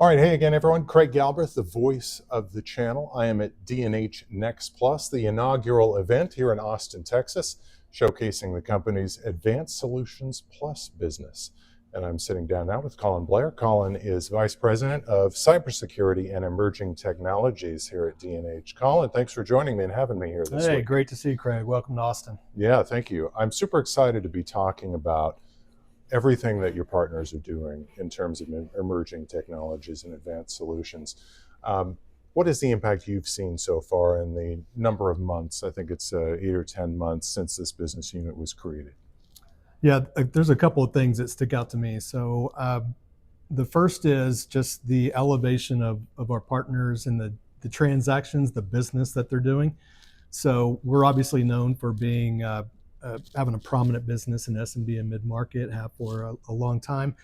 All right, hey again, everyone. Craig Galbraith, the voice of the channel. I am at D&H Next Plus, the inaugural event here in Austin, Texas, showcasing the company's Advanced Solutions Plus business. And I'm sitting down now with Colin Blair. Colin is Vice President of Cybersecurity and Emerging Technologies here at D&H. Colin, thanks for joining me and having me here this week. Hey, great to see you, Craig. Welcome to Austin. Yeah, thank you. I'm super excited to be talking about everything that your partners are doing in terms of emerging technologies and advanced solutions. What is the impact you've seen so far in the number of months? I think it's 8 or 10 months since this business unit was created. Yeah, there's a couple of things that stick out to me. So the first is just the elevation of our partners and the transactions, the business that they're doing. So we're obviously known for being having a prominent business in SMB and mid-market, have for a long time.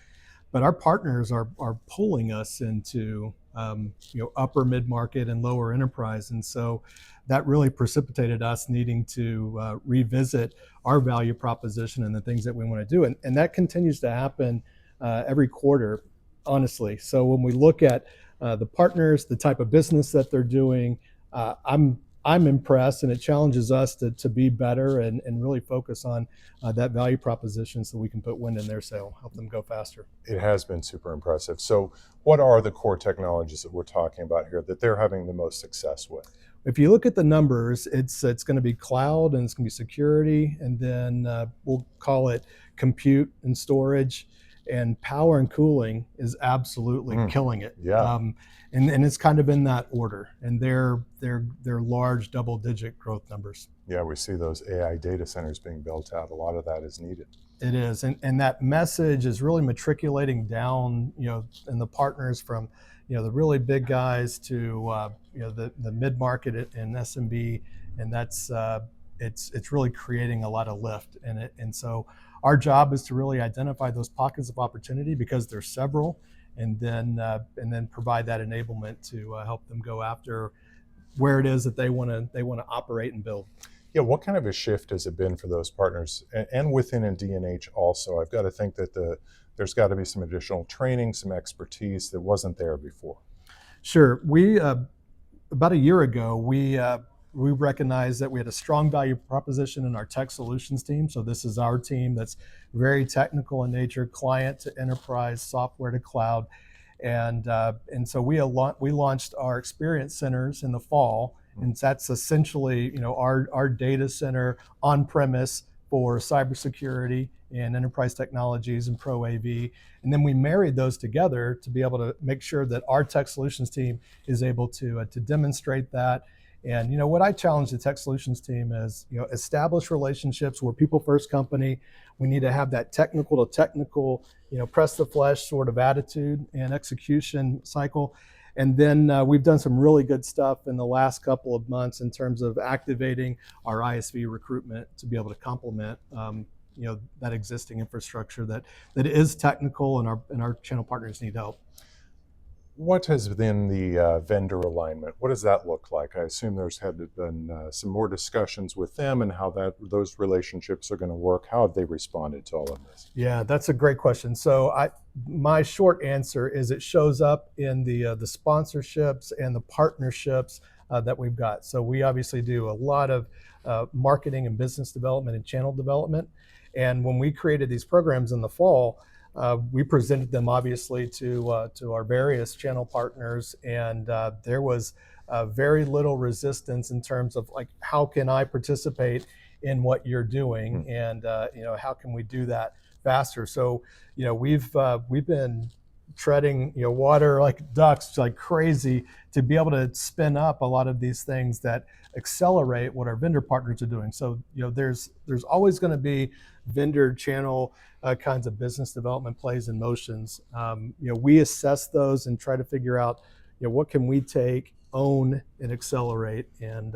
But our partners are pulling us into upper mid-market and lower enterprise. And so that really precipitated us needing to revisit our value proposition and the things that we want to do. And that continues to happen every quarter, honestly. So when we look at the partners, the type of business that they're doing, I'm impressed, and it challenges us to be better and really focus on that value proposition so we can put wind in their sail, help them go faster. It has been super impressive. So what are the core technologies that we're talking about here that they're having the most success with? If you look at the numbers, it's going to be cloud, and it's going to be security, and then we'll call it compute and storage, and power and cooling is absolutely killing it. Yeah. And it's kind of in that order, and they're large double-digit growth numbers. Yeah, we see those AI data centers being built out. A lot of that is needed. It is, and that message is really matriculating down, and the partners from, the really big guys to, the mid-market and SMB, and that's it's really creating a lot of lift in it. And so our job is to really identify those pockets of opportunity, because there's several, and then provide that enablement to help them go after where it is that they want to operate and build. Yeah, what kind of a shift has it been for those partners and within D&H also? I've got to think that there's got to be some additional training, some expertise that wasn't there before. Sure. We about a year ago, we recognized that we had a strong value proposition in our tech solutions team. So this is our team that's very technical in nature, client to enterprise, software to cloud. And so we launched our experience centers in the fall, and that's essentially our data center on premise for cybersecurity and enterprise technologies and pro AV. And then we married those together to be able to make sure that our tech solutions team is able to demonstrate that. And what I challenge the tech solutions team is, establish relationships. We're a people first company. We need to have that technical to technical, press the flesh sort of attitude and execution cycle. And then we've done some really good stuff in the last couple of months in terms of activating our ISV recruitment to be able to complement that existing infrastructure that is technical, and our channel partners need help. What has been the vendor alignment? What does that look like? I assume there's had to been some more discussions with them and how those relationships are going to work. How have they responded to all of this? Yeah, that's a great question. So my short answer is it shows up in the sponsorships and the partnerships that we've got. So we obviously do a lot of marketing and business development and channel development. And when we created these programs in the fall, we presented them obviously to our various channel partners, and there was very little resistance in terms of how can I participate in what you're doing, and how can we do that faster. So we've been treading water like ducks, like crazy, to be able to spin up a lot of these things that accelerate what our vendor partners are doing. So there's always going to be vendor channel kinds of business development plays and motions. We assess those and try to figure out what can we take, own, and accelerate, and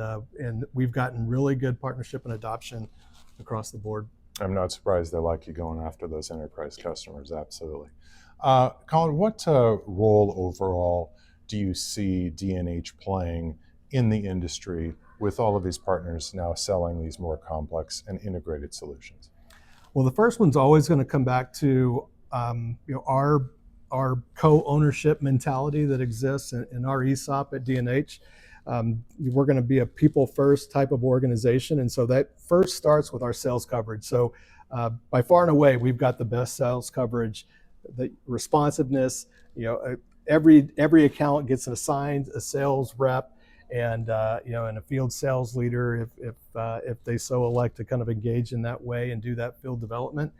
we've gotten really good partnership and adoption across the board. I'm not surprised they like you going after those enterprise customers. Absolutely. Colin, what role overall do you see D&H playing in the industry with all of these partners now selling these more complex and integrated solutions? Well, the first one's always going to come back to our our co-ownership mentality that exists in our ESOP at D&H. We're going to be a people first type of organization. And so that first starts with our sales coverage. So by far and away, we've got the best sales coverage, the responsiveness, every account gets assigned a sales rep and and a field sales leader if they so elect to kind of engage in that way and do that field development.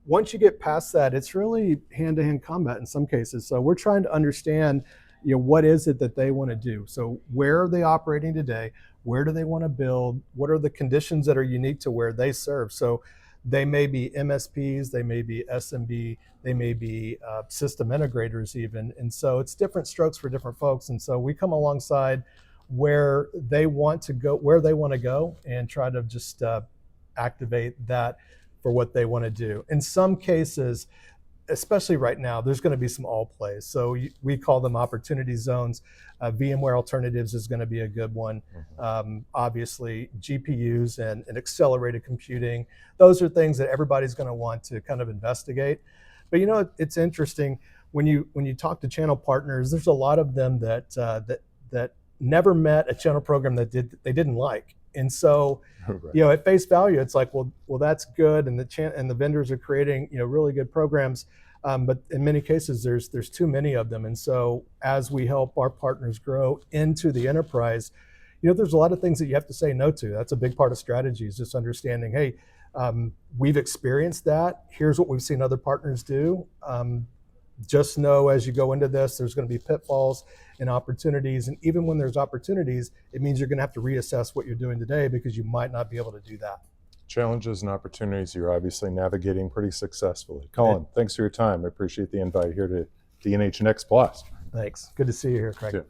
Once you get past that, it's really hand-to-hand combat in some cases. So we're trying to understand, what is it that they want to do? So where are they operating today? Where do they want to build? What are the conditions that are unique to where they serve? So they may be MSPs, they may be SMB, they may be system integrators even. And so it's different strokes for different folks. And so we come alongside where they want to go, and try to just activate that for what they want to do. In some cases, especially right now, there's going to be some all plays. So we call them opportunity zones. VMware alternatives is going to be a good one. Obviously, GPUs and accelerated computing. Those are things that everybody's going to want to kind of investigate. But it's interesting when you talk to channel partners. There's a lot of them that never met a channel program that they didn't like. And so, Right. At face value, it's like, well, that's good, and the vendors are creating, really good programs, but in many cases, there's too many of them. And so, as we help our partners grow into the enterprise, there's a lot of things that you have to say no to. That's a big part of strategy, is just understanding, hey, we've experienced that. Here's what we've seen other partners do. Just know as you go into this, there's going to be pitfalls and opportunities. And even when there's opportunities, it means you're going to have to reassess what you're doing today, because you might not be able to do that. Challenges and opportunities you're obviously navigating pretty successfully. Colin, thanks for your time. I appreciate the invite here to D&H Next Plus. Thanks. Good to see you here, Craig. Too.